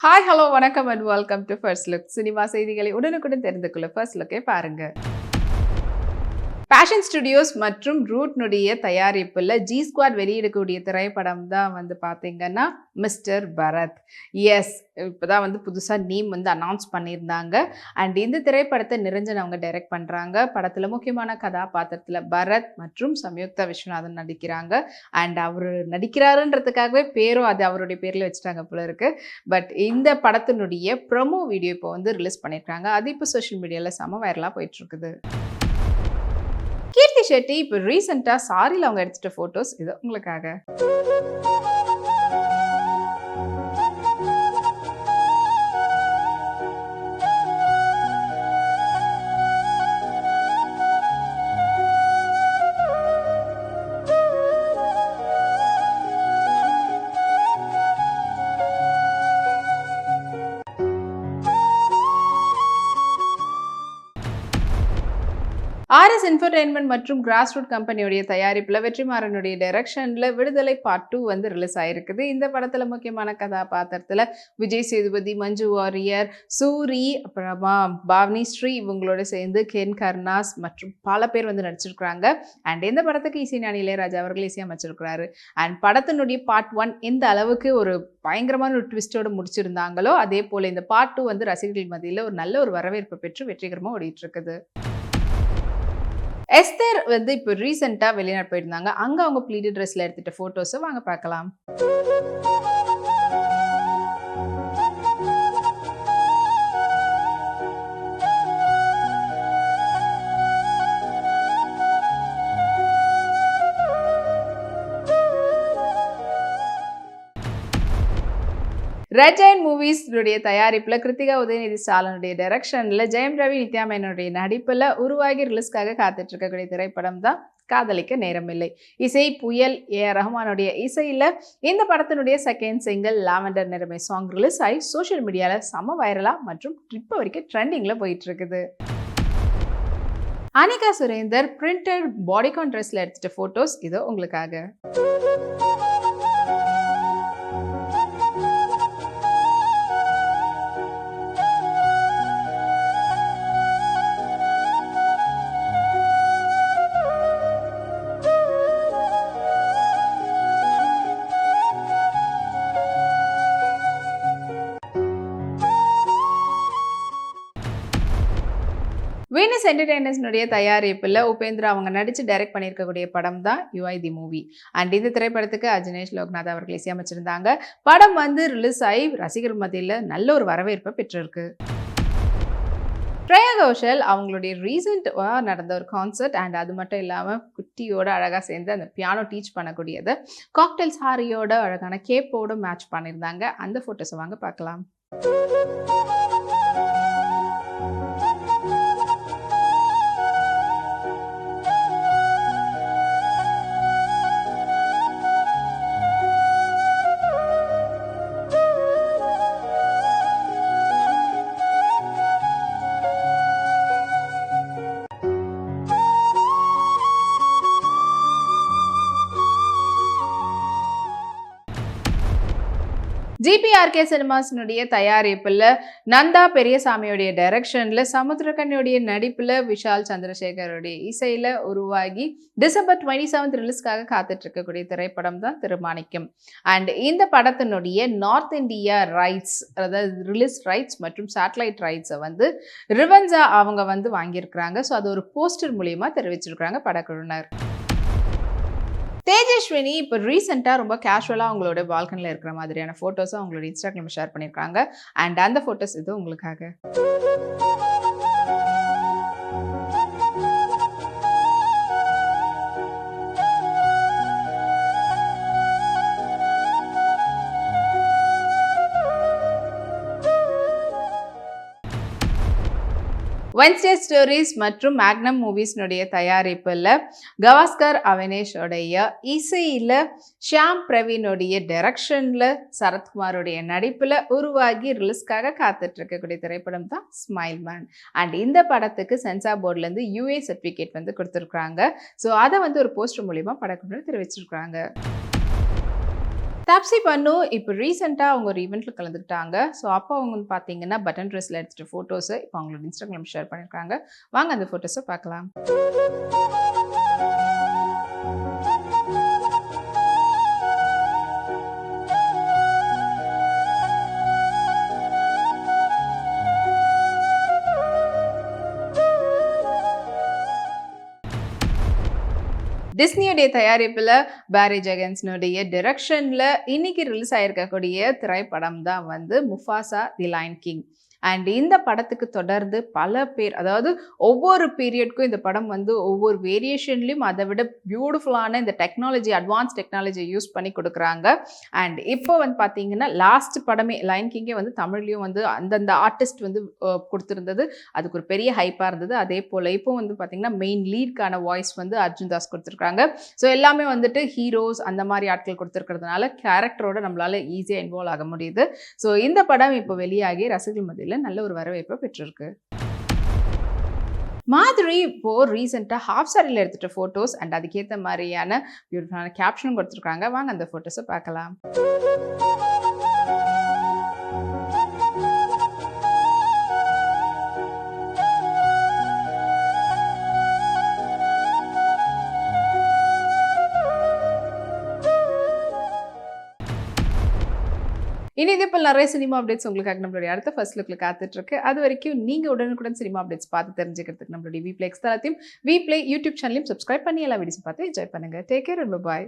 Hi hello வணக்கம் and welcome to first look. Cinema செய்திகளை உடனுக்குடன் தெரிந்து கொள்ள ஃபர்ஸ்ட் லுக்கை பாருங்க. பேஷன் ஸ்டுடியோஸ் மற்றும் ரூட்னுடைய தயாரிப்பில் ஜி ஸ்குவாட் வெளியிடக்கூடிய திரைப்படம் தான் பார்த்தீங்கன்னா மிஸ்டர் பரத். எஸ், இப்போ தான் புதுசாக நேம் அனௌன்ஸ் பண்ணியிருந்தாங்க. அண்ட் இந்த திரைப்படத்தை நிரஞ்சன் அவங்க டைரக்ட் பண்ணுறாங்க. படத்தில் முக்கியமான கதாபாத்திரத்தில் பரத் மற்றும் சம்யுக்தா விஸ்வநாதன் நடிக்கிறாங்க. அண்ட் அவர் நடிக்கிறாருன்றதுக்காகவே பேரும் அது அவருடைய பேரில் வச்சுட்டாங்க போல இருக்கு. பட் இந்த படத்தினுடைய ப்ரொமோ வீடியோ இப்போ ரிலீஸ் பண்ணியிருக்காங்க. அது இப்போ சோஷியல் மீடியாவில் செம வைரலாக போயிட்டுருக்குது. கீர்த்தி ஷெட்டி இப்போ ரீசெண்டாக சாரியில் அவங்க எடுத்துட்ட ஃபோட்டோஸ் இது உங்களுக்காக. ஆர்எஸ் என்டர்டெயின்மெண்ட் மற்றும் கிராஸ் ரூட் கம்பெனியுடைய தயாரிப்பில் வெற்றிமாறனுடைய டைரக்ஷனில் விடுதலை பார்ட் 2 ரிலீஸ் ஆயிருக்குது. இந்த படத்தில் முக்கியமான கதாபாத்திரத்தில் விஜய் சேதுபதி, மஞ்சு வாரியர், சூரி, அப்புறமா பாவனி ஸ்ரீ இவங்களோட சேர்ந்து கென் கர்னாஸ் மற்றும் பல பேர் நடிச்சிருக்கிறாங்க. அண்ட் இந்த படத்துக்கு இசைஞானி இளையராஜா அவர்கள் இசையமைச்சிருக்கிறாரு. அண்ட் படத்தினுடைய பார்ட் 1 எந்த அளவுக்கு ஒரு பயங்கரமான ஒரு ட்விஸ்டோடு முடிச்சிருந்தாங்களோ அதே போல் இந்த பார்ட் 2 ரசிகர்கள் மத்தியில் ஒரு நல்ல ஒரு வரவேற்பு பெற்று வெற்றிகரமாக ஓடிட்டு இருக்குது. எஸ்தர் இப்போ ரீசெண்டாக வெளிநாடு போயிருந்தாங்க. அங்கே அவங்க ப்ளீடட் ட்ரெஸ்ல எடுத்துட்ட ஃபோட்டோஸை வாங்க பார்க்கலாம். ரெட் ஜெயண்ட் மூவிஸ் தயாரிப்பில் கிருத்திகா உதயநிதி ஸ்டாலினுடைய டைரக்ஷனில் ஜெயம் ரவி, நித்யா மேனனுடைய நடிப்பில் உருவாகி ரிலீஸ்க்காக காத்துட்டு இருக்கக்கூடிய திரைப்படம் தான் காதலிக்க நேரமில்லை. இசை புயல் ஏ.ஆர். ரஹ்மானுடைய இசையில் இந்த படத்தினுடைய செகண்ட் சிங்கிள் லாவெண்டர் நிறமை சாங் ரிலீஸ் ஆகி சோஷியல் மீடியாவில் செம வைரலாக மற்றும் இப்போ வரைக்கும் ட்ரெண்டிங்கில் போயிட்டு இருக்குது. அனிகா சுரேந்தர் பிரிண்டட் பாடிகான் ட்ரெஸ்ல எடுத்துட்ட ஃபோட்டோஸ் இதோ உங்களுக்காக. வீனஸ் என்டர்டெய்னர்ஸ்னுடைய தயாரிப்பில் உபேந்திரா அவங்க நடித்து டைரக்ட் பண்ணியிருக்கக்கூடிய படம் தான் யூஐ தி மூவி. அண்ட் இந்த திரைப்படத்துக்கு அஜினேஷ் லோக்நாத் அவர்கள் இசையமைச்சிருந்தாங்க. படம் ரிலீஸ் ஆகி ரசிகர் மத்தியில் நல்ல ஒரு வரவேற்பை பெற்றிருக்கு. ஸ்ரேயா கோஷல் அவங்களுடைய ரீசெண்டாக நடந்த ஒரு கான்சர்ட் அண்ட் அது மட்டும் இல்லாமல் குட்டியோட அழகாக சேர்ந்து அந்த பியானோ டீச் பண்ணக்கூடியதை காக்டெயில் சாரியோட அழகான கேப்போட மேட்ச் பண்ணியிருந்தாங்க. அந்த ஃபோட்டோஸை வாங்க பார்க்கலாம். ஜிபிஆர்கே சினிமாஸினுடைய தயாரிப்பில் நந்தா பெரியசாமியுடைய டைரக்ஷனில் சமுத்திரக்கனியுடைய நடிப்பில் விஷால் சந்திரசேகருடைய இசையில் உருவாகி டிசம்பர் 27 ரிலீஸ்க்காக காத்துட்டு இருக்கக்கூடிய திரைப்படம் தான் திருமாணிக்கம். அண்ட் இந்த படத்தினுடைய நார்த் இந்தியா ரைட்ஸ், அதாவது ரிலீஸ் ரைட்ஸ் மற்றும் சேட்டலைட் ரைட்ஸை ரிவன்ஸா அவங்க வாங்கியிருக்கிறாங்க. ஸோ அது ஒரு போஸ்டர் மூலியமா தெரிவிச்சிருக்கிறாங்க படக்குழுவினர். தேஜஸ்வினி இப்போ ரீசெண்டாக ரொம்ப கேஷுவலாக அவங்களோட பால்கனியில் இருக்கிற மாதிரியான ஃபோட்டோஸும் அவங்களோட இன்ஸ்டாகிராமில் ஷேர் பண்ணியிருக்காங்க. அண்ட் அந்த ஃபோட்டோஸ் இது உங்களுக்காக. வென்ஸ்டே ஸ்டோரிஸ் மற்றும் மேக்னம் மூவிஸ்னுடைய தயாரிப்பில் கவாஸ்கர் அவினேஷோடைய இசையில் ஷியாம் பிரவீனுடைய டைரக்ஷனில் சரத்குமாரோடைய நடிப்பில் உருவாகி ரிலீஸ்க்காக காத்துட்டு இருக்கக்கூடிய திரைப்படம் தான் ஸ்மைல் மேன். அண்ட் இந்த படத்துக்கு சென்சார் போர்ட்லேருந்து யூஏ சர்டிஃபிகேட் கொடுத்துருக்குறாங்க. ஸோ அதை ஒரு போஸ்டர் மூலிமா படக்குழு தெரிவிச்சிருக்கிறாங்க. தாப்ஸி பன்னு இப்போ ரீசெண்டா அவங்க ஒரு ஈவென்ட்ல கலந்துக்கிட்டாங்க. ஸோ அப்போ அவங்க வந்து பார்த்தீங்கன்னா, பட்டன் ட்ரெஸ்ல எடுத்துட்ட ஃபோட்டோஸ இப்போ அவங்களோட Instagram ஷேர் பண்ணியிருக்காங்க. வாங்க அந்த ஃபோட்டோஸ பார்க்கலாம். டிஸ்னியுடைய தயாரிப்புல பாரி ஜெகன்ஸ்னுடைய டைரக்ஷன்ல இன்னைக்கு ரிலீஸ் ஆயிருக்கக்கூடிய திரைப்படம் தான் வந்து Mufasa the lion king. And இந்த படத்துக்கு தொடர்ந்து பல பேர், அதாவது ஒவ்வொரு பீரியட்க்கும் இந்த படம் வந்து ஒவ்வொரு வேரியேஷன்லையும் அதை விட பியூட்டிஃபுல்லான இந்த டெக்னாலஜி, அட்வான்ஸ் டெக்னாலஜி யூஸ் பண்ணி கொடுக்குறாங்க. அண்ட் இப்போ வந்து பார்த்தீங்கன்னா லாஸ்ட் படமே லயன் கிங்கே வந்து தமிழ்லையும் வந்து அந்தந்த ஆர்டிஸ்ட் வந்து கொடுத்துருந்தது. அதுக்கு ஒரு பெரிய ஹைப்பாக இருந்தது. அதே போல் இப்போ வந்து பார்த்தீங்கன்னா மெயின் லீட்கான வாய்ஸ் வந்து அர்ஜுன் தாஸ் கொடுத்துருக்காங்க. ஸோ எல்லாமே வந்துட்டு ஹீரோஸ் அந்த மாதிரி ஆட்கள் கொடுத்துருக்கிறதுனால கேரக்டரோட நம்மளால ஈஸியாக இன்வால்வ் ஆக முடியுது. ஸோ இந்த படம் இப்போ வெளியாகி ரசிகர்கள் மத்தியில் நல்ல ஒரு வரவேற்பை பெற்றிருக்கு. மாதிரி இப்போ ரீசெண்டா ஹாஃப் சாரியில் எடுத்துட்ட ஃபோட்டோஸ் அண்ட் அதுக்கேற்ற மாதிரியான பியூட்டிஃபுல்லான கேப்ஷனும் கொடுத்துருக்காங்க. வாங்க அந்த ஃபோட்டோஸை பார்க்கலாம். இனி இதே போல் நிறைய சினிமா அப்டேட்ஸ் உங்களுக்காக நம்மளுடைய அடுத்த ஃபர்ஸ்ட் லுக்ல காத்துட்டு இருக்கு. அது வரைக்கும் நீங்க உடனுக்குடன் சினிமா அப்டேட்ஸ் பார்த்து தெரிஞ்சுக்கிறதுக்கு நம்மளுடைய விப்ளே எக்ஸ் தளத்தையும் விப்ளே யூடியூப் சேனலையும் சப்ஸ்கிரைப் பண்ணி எல்லா வீடியோஸும் பார்த்து என்ஜாய் பண்ணுங்க. Take care and by.